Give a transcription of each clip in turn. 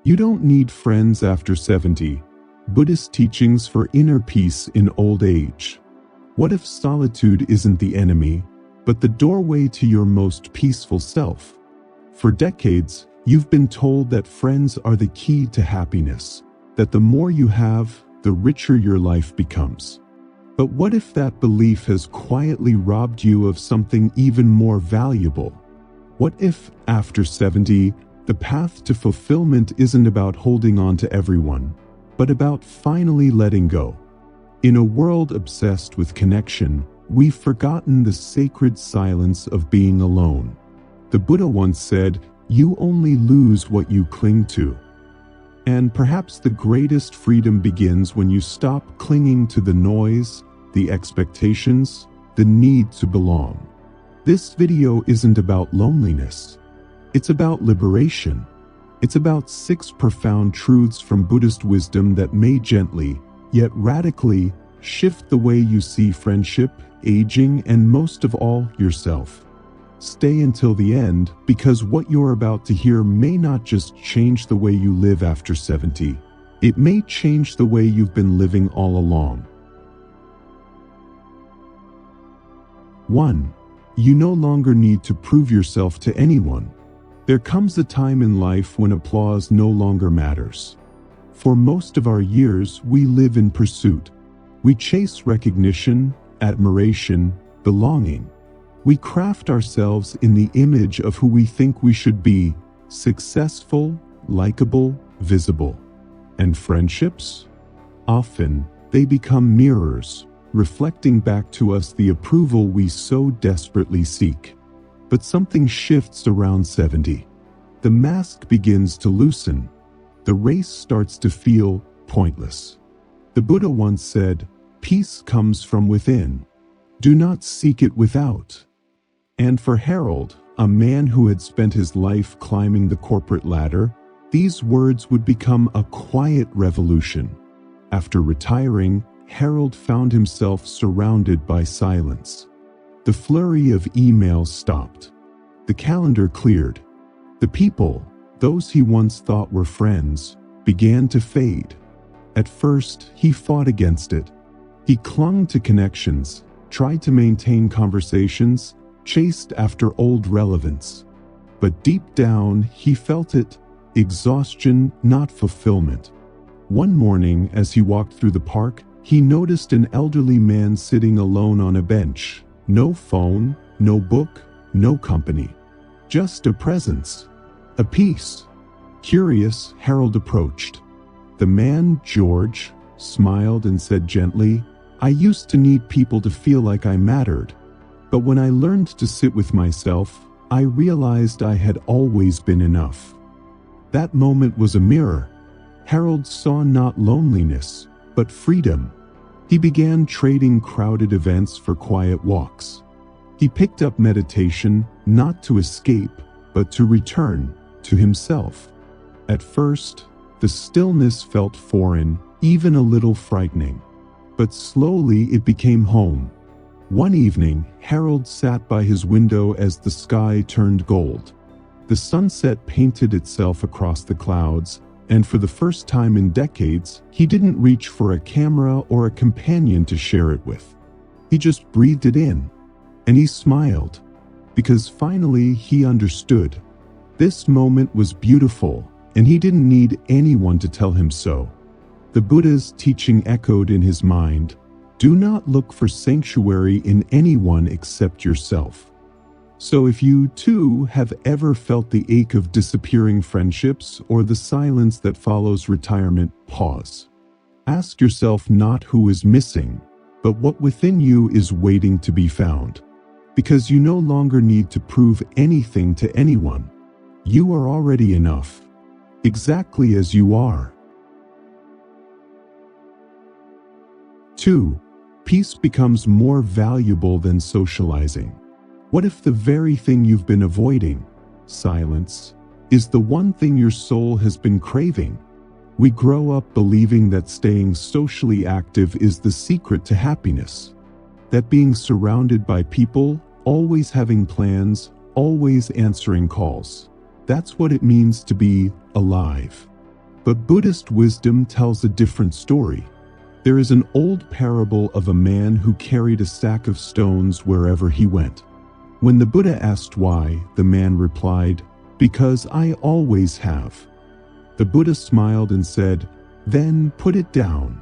You don't need friends after 70. Buddhist teachings for inner peace in old age. What if solitude isn't the enemy, but the doorway to your most peaceful self? For decades, you've been told that friends are the key to happiness, that the more you have, the richer your life becomes. But what if that belief has quietly robbed you of something even more valuable? What if, after 70, the path to fulfillment isn't about holding on to everyone, but about finally letting go? In a world obsessed with connection, we've forgotten the sacred silence of being alone. The Buddha once said, "You only lose what you cling to." And perhaps the greatest freedom begins when you stop clinging to the noise, the expectations, the need to belong. This video isn't about loneliness. It's about liberation. It's about 6 profound truths from Buddhist wisdom that may gently, yet radically, shift the way you see friendship, aging, and most of all, yourself. Stay until the end, because what you're about to hear may not just change the way you live after 70. It may change the way you've been living all along. 1. You no longer need to prove yourself to anyone. There comes a time in life when applause no longer matters. For most of our years, we live in pursuit. We chase recognition, admiration, belonging. We craft ourselves in the image of who we think we should be: successful, likable, visible. And friendships? Often, they become mirrors, reflecting back to us the approval we so desperately seek. But something shifts around 70. The mask begins to loosen. The race starts to feel pointless. The Buddha once said, "Peace comes from within. Do not seek it without." And for Harold, a man who had spent his life climbing the corporate ladder, these words would become a quiet revolution. After retiring, Harold found himself surrounded by silence. The flurry of emails stopped. The calendar cleared. The people, those he once thought were friends, began to fade. At first, he fought against it. He clung to connections, tried to maintain conversations, chased after old relevance. But deep down, he felt it: exhaustion, not fulfillment. One morning, as he walked through the park, he noticed an elderly man sitting alone on a bench. No phone, no book, no company. Just a presence. A peace. Curious, Harold approached. The man, George, smiled and said gently, "I used to need people to feel like I mattered. But when I learned to sit with myself, I realized I had always been enough." That moment was a mirror. Harold saw not loneliness, but freedom. He began trading crowded events for quiet walks. He picked up meditation, not to escape, but to return to himself. At first, the stillness felt foreign, even a little frightening. But slowly it became home. One evening, Harold sat by his window as the sky turned gold. The sunset painted itself across the clouds, and for the first time in decades, he didn't reach for a camera or a companion to share it with. He just breathed it in. And he smiled, because finally he understood. This moment was beautiful, and he didn't need anyone to tell him so. The Buddha's teaching echoed in his mind: do not look for sanctuary in anyone except yourself. So if you too have ever felt the ache of disappearing friendships or the silence that follows retirement, pause. Ask yourself not who is missing, but what within you is waiting to be found. Because you no longer need to prove anything to anyone. You are already enough, exactly as you are. 2. Peace becomes more valuable than socializing. What if the very thing you've been avoiding, silence, is the one thing your soul has been craving? We grow up believing that staying socially active is the secret to happiness. That being surrounded by people, always having plans, always answering calls. That's what it means to be alive. But Buddhist wisdom tells a different story. There is an old parable of a man who carried a sack of stones wherever he went. When the Buddha asked why, the man replied, "Because I always have." The Buddha smiled and said, "Then put it down."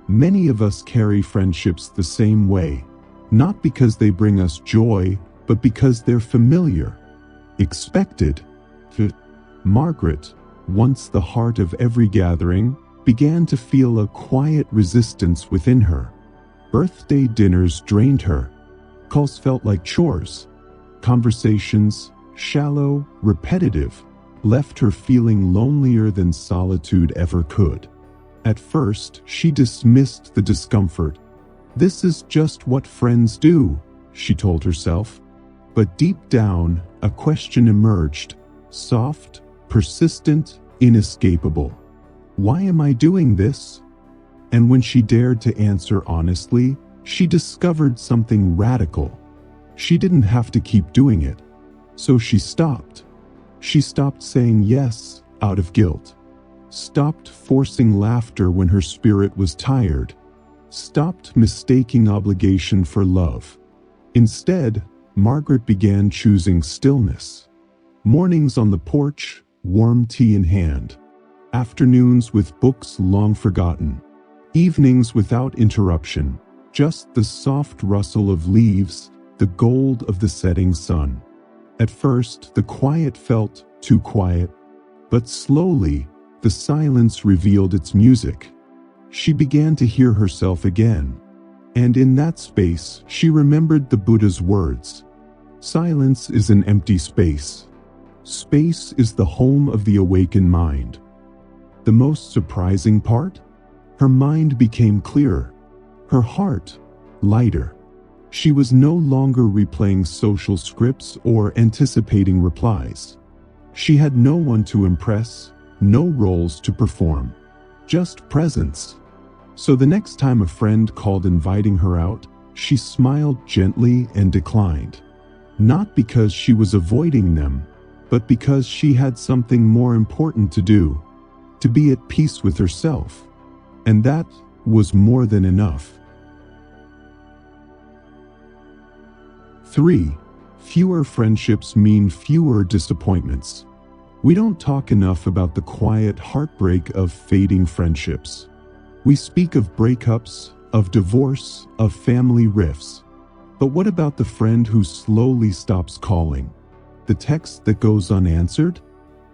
Many of us carry friendships the same way, not because they bring us joy, but because they're familiar, expected. Margaret, once the heart of every gathering, began to feel a quiet resistance within her. Birthday dinners drained her. Calls felt like chores. Conversations, shallow, repetitive, left her feeling lonelier than solitude ever could. At first, she dismissed the discomfort. "This is just what friends do," she told herself. But deep down, a question emerged, soft, persistent, inescapable. Why am I doing this? And when she dared to answer honestly, she discovered something radical. She didn't have to keep doing it. So she stopped. She stopped saying yes out of guilt. Stopped forcing laughter when her spirit was tired. Stopped mistaking obligation for love. Instead, Margaret began choosing stillness. Mornings on the porch, warm tea in hand. Afternoons with books long forgotten. Evenings without interruption, just the soft rustle of leaves, the gold of the setting sun. At first, the quiet felt too quiet, but slowly, the silence revealed its music. She began to hear herself again. And in that space, she remembered the Buddha's words. Silence is an empty space. Space is the home of the awakened mind. The most surprising part? Her mind became clearer. Her heart, lighter. She was no longer replaying social scripts or anticipating replies. She had no one to impress, no roles to perform. Just presence. So the next time a friend called inviting her out, she smiled gently and declined. Not because she was avoiding them, but because she had something more important to do. To be at peace with herself. And that was more than enough. 3. Fewer friendships mean fewer disappointments. We don't talk enough about the quiet heartbreak of fading friendships. We speak of breakups, of divorce, of family rifts. But what about the friend who slowly stops calling? The text that goes unanswered?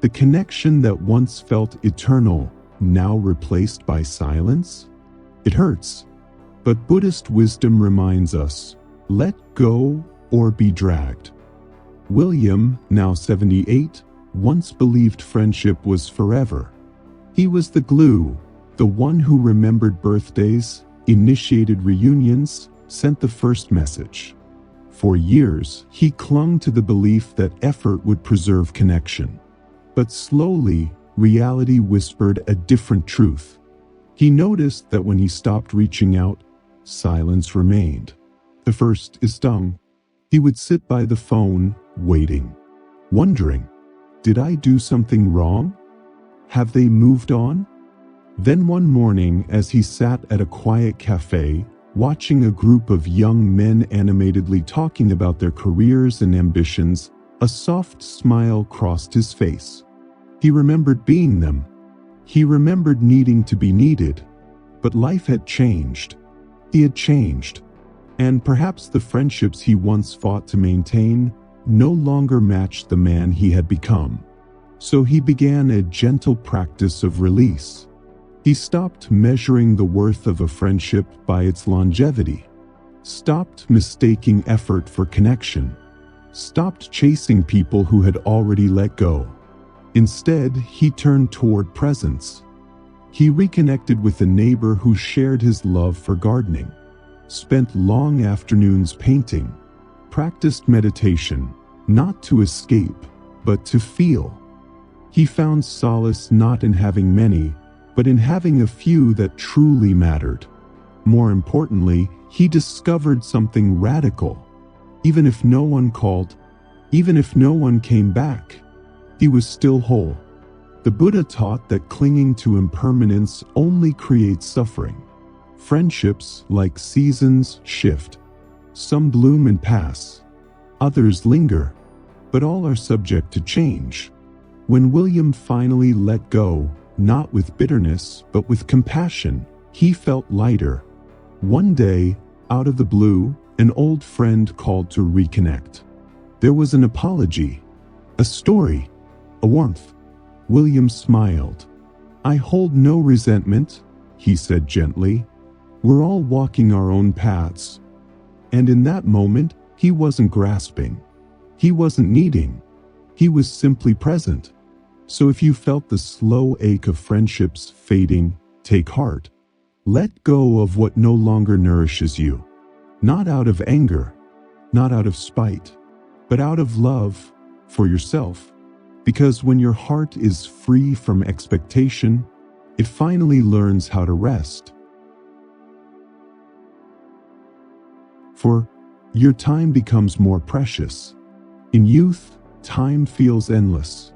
The connection that once felt eternal, now replaced by silence? It hurts. But Buddhist wisdom reminds us, let go or be dragged. William, now 78, once believed friendship was forever. He was the glue, the one who remembered birthdays, initiated reunions, sent the first message. For years, he clung to the belief that effort would preserve connection. But slowly, reality whispered a different truth. He noticed that when he stopped reaching out, silence remained. The first is stung. He would sit by the phone, waiting, wondering, did I do something wrong? Have they moved on? Then one morning, as he sat at a quiet cafe, watching a group of young men animatedly talking about their careers and ambitions, a soft smile crossed his face. He remembered being them. He remembered needing to be needed. But life had changed. He had changed. And perhaps the friendships he once fought to maintain no longer matched the man he had become. So he began a gentle practice of release. He stopped measuring the worth of a friendship by its longevity. Stopped mistaking effort for connection. Stopped chasing people who had already let go. Instead, he turned toward presence. He reconnected with a neighbor who shared his love for gardening. Spent long afternoons painting. Practiced meditation, not to escape, but to feel. He found solace not in having many, but in having a few that truly mattered. More importantly, he discovered something radical. Even if no one called, even if no one came back, he was still whole. The Buddha taught that clinging to impermanence only creates suffering. Friendships, like seasons, shift. Some bloom and pass. Others linger. But all are subject to change. When William finally let go, not with bitterness, but with compassion, he felt lighter. One day, out of the blue, an old friend called to reconnect. There was an apology, a story, a warmth. William smiled. "I hold no resentment," he said gently. "We're all walking our own paths." And in that moment, he wasn't grasping. He wasn't needing. He was simply present. So if you felt the slow ache of friendships fading, take heart. Let go of what no longer nourishes you. Not out of anger, not out of spite, but out of love for yourself. Because when your heart is free from expectation, it finally learns how to rest. For your time becomes more precious. In youth, time feels endless.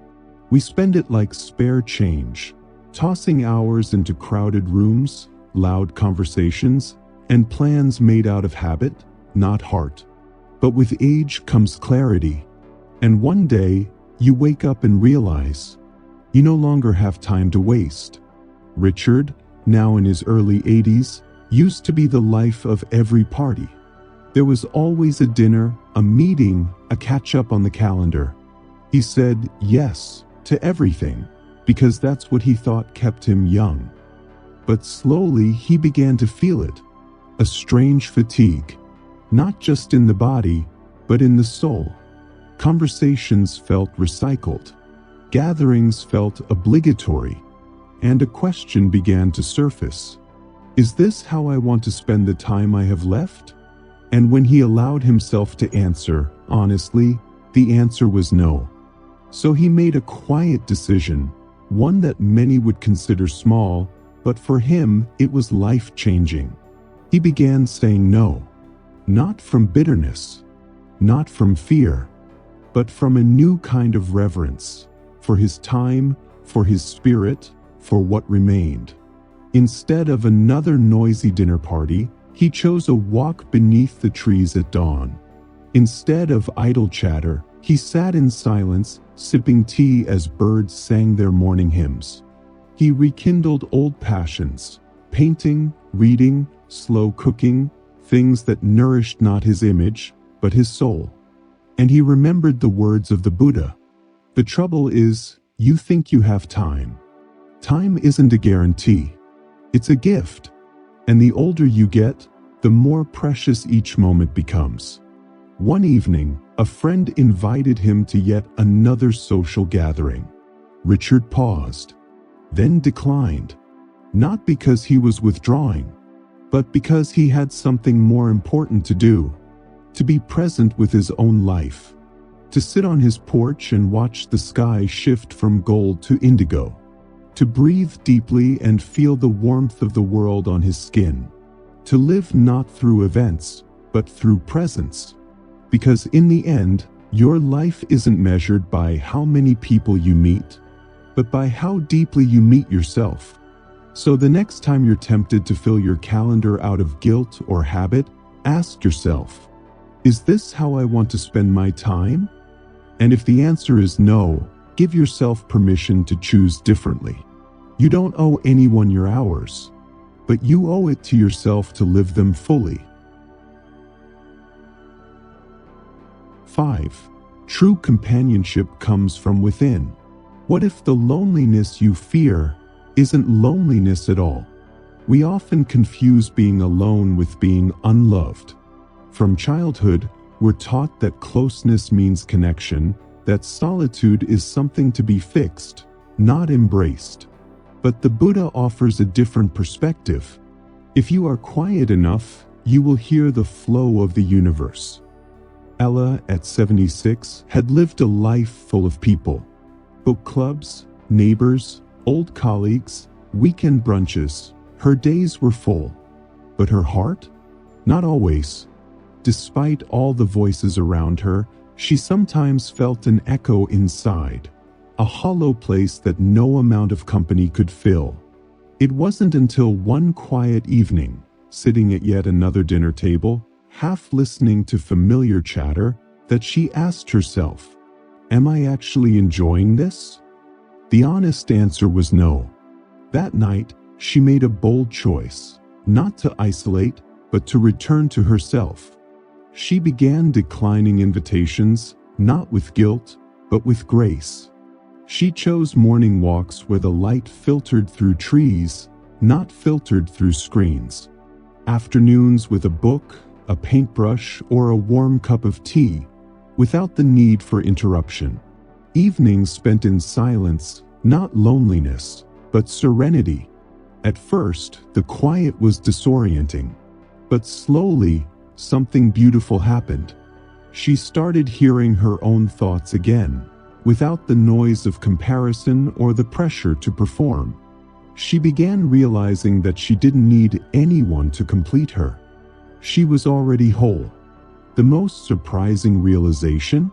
We spend it like spare change, tossing hours into crowded rooms, loud conversations, and plans made out of habit, not heart. But with age comes clarity, and one day, you wake up and realize you no longer have time to waste. Richard, now in his early 80s, used to be the life of every party. There was always a dinner, a meeting, a catch-up on the calendar. He said yes to everything, because that's what he thought kept him young. But slowly he began to feel it, a strange fatigue, not just in the body, but in the soul. Conversations felt recycled, gatherings felt obligatory, and a question began to surface. Is this how I want to spend the time I have left? And when he allowed himself to answer, honestly, the answer was no. So he made a quiet decision, one that many would consider small, but for him it was life-changing. He began saying no, not from bitterness, not from fear, but from a new kind of reverence, for his time, for his spirit, for what remained. Instead of another noisy dinner party, he chose a walk beneath the trees at dawn. Instead of idle chatter, he sat in silence, sipping tea as birds sang their morning hymns. He rekindled old passions, painting, reading, slow cooking, things that nourished not his image, but his soul. And he remembered the words of the Buddha. The trouble is, you think you have time. Time isn't a guarantee. It's a gift. And the older you get, the more precious each moment becomes. One evening, a friend invited him to yet another social gathering. Richard paused, then declined. Not because he was withdrawing, but because he had something more important to do. To be present with his own life. To sit on his porch and watch the sky shift from gold to indigo. To breathe deeply and feel the warmth of the world on his skin. To live not through events, but through presence. Because in the end, your life isn't measured by how many people you meet, but by how deeply you meet yourself. So the next time you're tempted to fill your calendar out of guilt or habit, ask yourself, is this how I want to spend my time? And if the answer is no, give yourself permission to choose differently. You don't owe anyone your hours, but you owe it to yourself to live them fully. 5. True companionship comes from within. What if the loneliness you fear isn't loneliness at all? We often confuse being alone with being unloved. From childhood, we're taught that closeness means connection, that solitude is something to be fixed, not embraced. But the Buddha offers a different perspective. If you are quiet enough, you will hear the flow of the universe. Ella, at 76, had lived a life full of people. Book clubs, neighbors, old colleagues, weekend brunches. Her days were full. But her heart? Not always. Despite all the voices around her, she sometimes felt an echo inside. a hollow place that no amount of company could fill. It wasn't until one quiet evening, sitting at yet another dinner table, half listening to familiar chatter, that she asked herself, "Am I actually enjoying this?" The honest answer was no. That night, she made a bold choice, not to isolate, but to return to herself. She began declining invitations, not with guilt, but with grace. She chose morning walks where the light filtered through trees, not filtered through screens. Afternoons with a book, a paintbrush, or a warm cup of tea, without the need for interruption. Evenings spent in silence, not loneliness, but serenity. At first, the quiet was disorienting, but slowly, something beautiful happened. She started hearing her own thoughts again, without the noise of comparison or the pressure to perform. She began realizing that she didn't need anyone to complete her. She was already whole. The most surprising realization?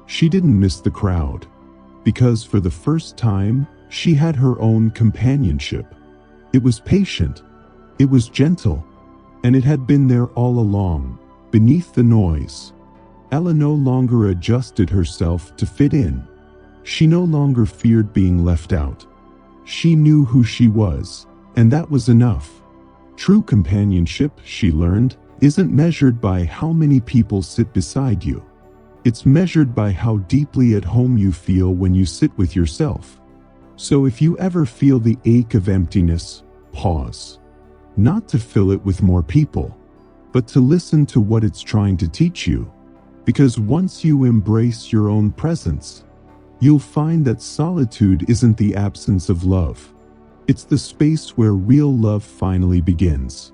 She didn't miss the crowd, because for the first time, she had her own companionship. It was patient, it was gentle, and it had been there all along, beneath the noise. Ella no longer adjusted herself to fit in. She no longer feared being left out. She knew who she was, and that was enough. True companionship, she learned, isn't measured by how many people sit beside you. It's measured by how deeply at home you feel when you sit with yourself. So if you ever feel the ache of emptiness, pause. Not to fill it with more people, but to listen to what it's trying to teach you. Because once you embrace your own presence, you'll find that solitude isn't the absence of love. It's the space where real love finally begins.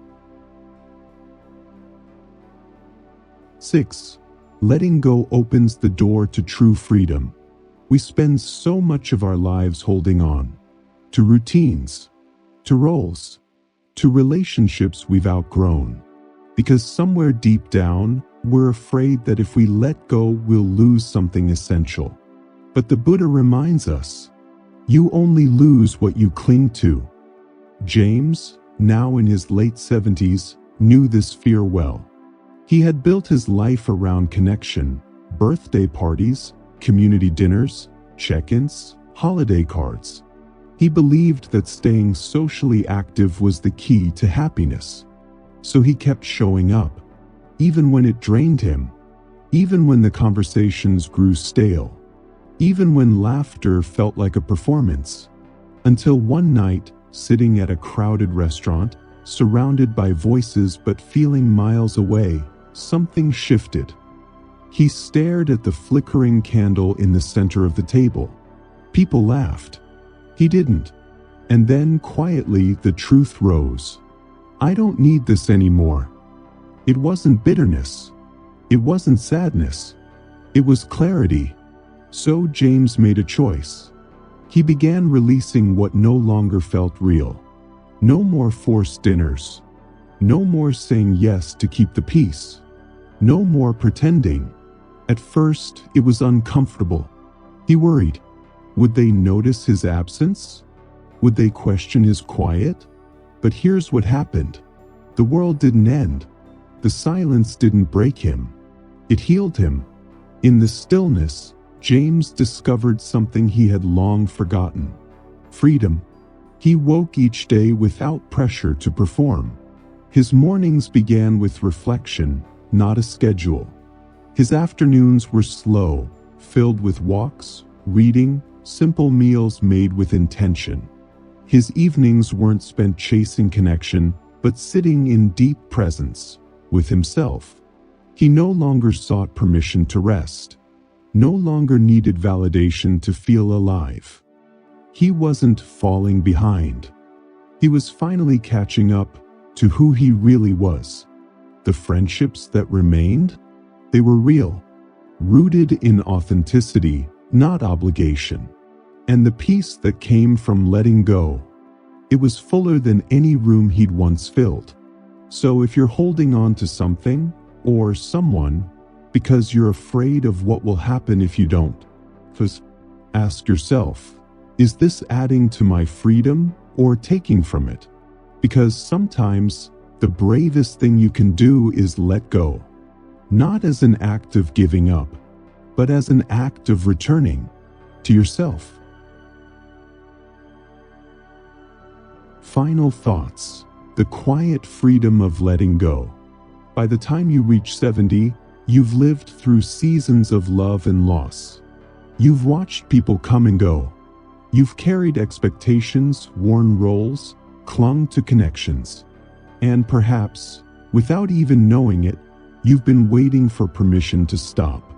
6. Letting go opens the door to true freedom. We spend so much of our lives holding on to routines, to roles, to relationships we've outgrown, because somewhere deep down, we're afraid that if we let go, we'll lose something essential. But the Buddha reminds us, you only lose what you cling to. James, now in his late 70s, knew this fear well. He had built his life around connection, birthday parties, community dinners, check-ins, holiday cards. He believed that staying socially active was the key to happiness. So he kept showing up, even when it drained him, even when the conversations grew stale, even when laughter felt like a performance. Until one night, sitting at a crowded restaurant, surrounded by voices but feeling miles away, something shifted. He stared at the flickering candle in the center of the table. People laughed. He didn't. And then, quietly, the truth rose. I don't need this anymore. It wasn't bitterness. It wasn't sadness. It was clarity. So James made a choice. He began releasing what no longer felt real. No more forced dinners. No more saying yes to keep the peace. No more pretending. At first, it was uncomfortable. He worried. Would they notice his absence? Would they question his quiet? But here's what happened. The world didn't end. The silence didn't break him. It healed him. In the stillness, James discovered something he had long forgotten. Freedom. He woke each day without pressure to perform. His mornings began with reflection, not a schedule. His afternoons were slow, filled with walks, reading, simple meals made with intention. His evenings weren't spent chasing connection, but sitting in deep presence with himself. He no longer sought permission to rest, no longer needed validation to feel alive. He wasn't falling behind. He was finally catching up to who he really was. The friendships that remained, they were real, rooted in authenticity, not obligation. And the peace that came from letting go, it was fuller than any room he'd once filled. So if you're holding on to something or someone because you're afraid of what will happen if you don't, Ask yourself, is this adding to my freedom or taking from it? Because sometimes the bravest thing you can do is let go. Not as an act of giving up, but as an act of returning to yourself. Final thoughts. The quiet freedom of letting go. By the time you reach 70, you've lived through seasons of love and loss. You've watched people come and go. You've carried expectations, worn roles, clung to connections. And perhaps, without even knowing it, you've been waiting for permission to stop.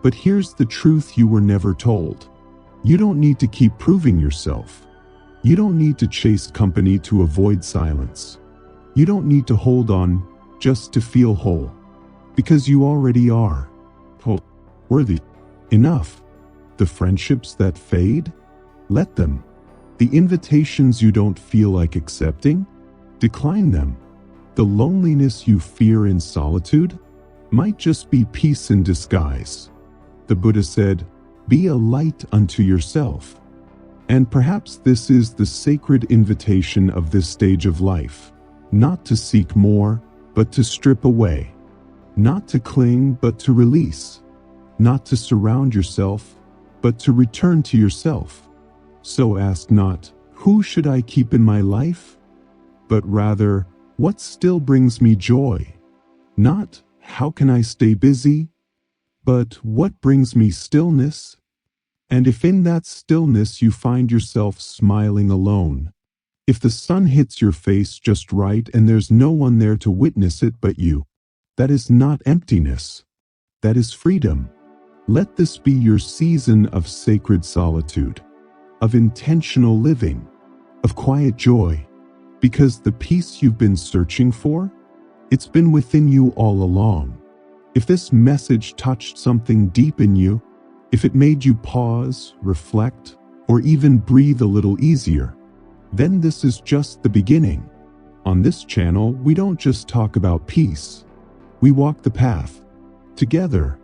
But here's the truth you were never told. You don't need to keep proving yourself. You don't need to chase company to avoid silence. You don't need to hold on just to feel whole. Because you already are whole, worthy, enough. The friendships that fade? Let them. The invitations you don't feel like accepting? Decline them. The loneliness you fear in solitude might just be peace in disguise. The Buddha said, "Be a light unto yourself." And perhaps this is the sacred invitation of this stage of life. Not to seek more, but to strip away. Not to cling, but to release. Not to surround yourself, but to return to yourself. So ask not, who should I keep in my life? But rather, what still brings me joy? Not, how can I stay busy? But what brings me stillness? And if in that stillness you find yourself smiling alone, if the sun hits your face just right and there's no one there to witness it but you, that is not emptiness. That is freedom. Let this be your season of sacred solitude, of intentional living, of quiet joy, because the peace you've been searching for, it's been within you all along. If this message touched something deep in you, if it made you pause, reflect, or even breathe a little easier, then this is just the beginning. On this channel, we don't just talk about peace. We walk the path. Together,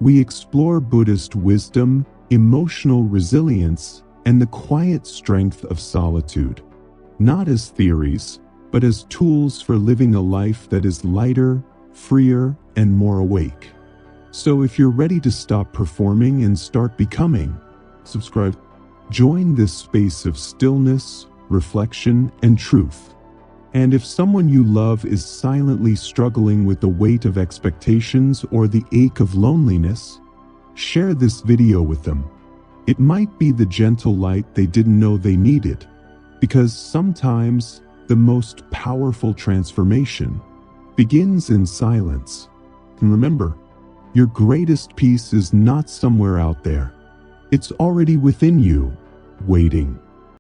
we explore Buddhist wisdom, emotional resilience, and the quiet strength of solitude. Not as theories, but as tools for living a life that is lighter, freer, and more awake. So if you're ready to stop performing and start becoming, subscribe. Join this space of stillness, reflection, and truth. And if someone you love is silently struggling with the weight of expectations or the ache of loneliness, share this video with them. It might be the gentle light they didn't know they needed, because sometimes the most powerful transformation begins in silence. And remember, your greatest peace is not somewhere out there. It's already within you, waiting.